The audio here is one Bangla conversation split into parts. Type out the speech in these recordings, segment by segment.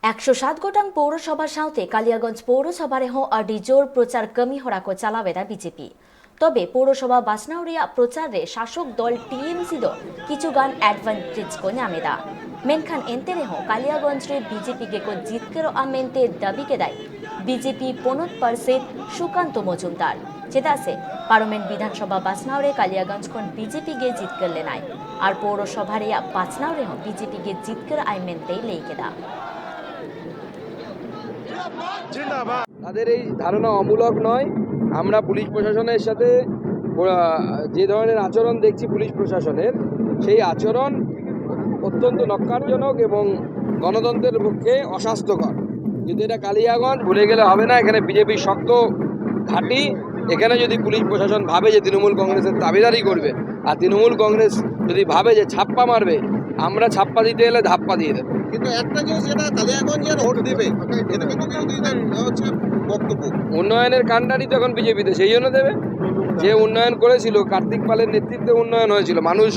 107 गोटां पौरसभा साउते कालियागंज पौरसभा रेहो अडी जोर प्रचार कमी हरा को चालावेदा बीजेपी तबे पौरसभा बासनाउरिया प्रचार रे शासक दल टीएमसी दो किछु गान एडवांटेज को नामेदा मेनखान एंते रेहो कालियागंज रे बीजेपी के को जितकेरो आमेंते दाबी के दाय बीजेपी 15% सुकांत मजुमदार चेदा से पार्लामेंट विधानसभा बासनाउरे कालियागंज खन बीजेपी गे जितकर लेनाय और पौरसभा रे बासनाउरे हो बीजेपी गे जितकर आमेंते लेकेदा তাদের এই ধারণা অমূলক নয়। আমরা পুলিশ প্রশাসনের সাথে যে ধরনের আচরণ দেখছি পুলিশ প্রশাসনের সেই আচরণ অত্যন্ত নক্কারজনক এবং গণতন্ত্রের পক্ষে অস্বাস্থ্যকর। কিন্তু এটা কালিয়াগঞ্জ ভুলে গেলে হবে না, এখানে বিজেপি শক্ত ঘাঁটি। এখানে যদি পুলিশ প্রশাসন ভাবে যে তৃণমূল কংগ্রেসের দাবিদারি করবে আর তৃণমূল কংগ্রেস যদি ভাবে যে ছাপ্পা মারবে, আমরা ছাপ্পা দিতে এলে ধাপ্পা দিয়ে দেবো। কিন্তু একটা জিনিস যেটা কালিয়াগঞ্জের ভোট দেবে এটা কিন্তু বিরোধীদের হচ্ছে বক্তব্য। উন্নয়নের কাণ্ডারি তখন বিজেপিতে, সেই জন্য দেবে। যে উন্নয়ন করেছিল কার্তিক পালের নেতৃত্বে উন্নয়ন হয়েছিল, মানুষ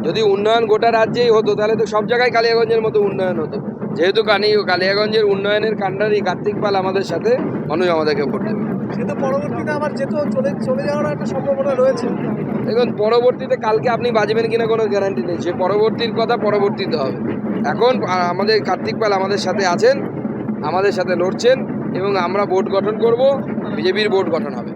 যদি উন্নয়ন গোটা রাজ্যেই হতো তাহলে তো সব জায়গায় কালিয়াগঞ্জের মতো উন্নয়ন হতো। যেহেতু কালিয়াগঞ্জের উন্নয়নের কাণ্ডারি কার্তিক পাল আমাদের সাথে, মানুষ আমাদেরকে ভোট দেবে। কিন্তু পরবর্তীতে আবার যেহেতু চলে যাওয়ার একটা সম্ভাবনা রয়েছে। দেখুন, পরবর্তীতে কালকে আপনি বাজবেন কিনা কোনো গ্যারান্টি নেই, সে পরবর্তীর কথা পরবর্তীতে হবে। এখন আমাদের কার্তিক পাল আমাদের সাথে আছেন, আমাদের সাথে লড়ছেন এবং আমরা বোর্ড গঠন করব, বিজেপির বোর্ড গঠন হবে।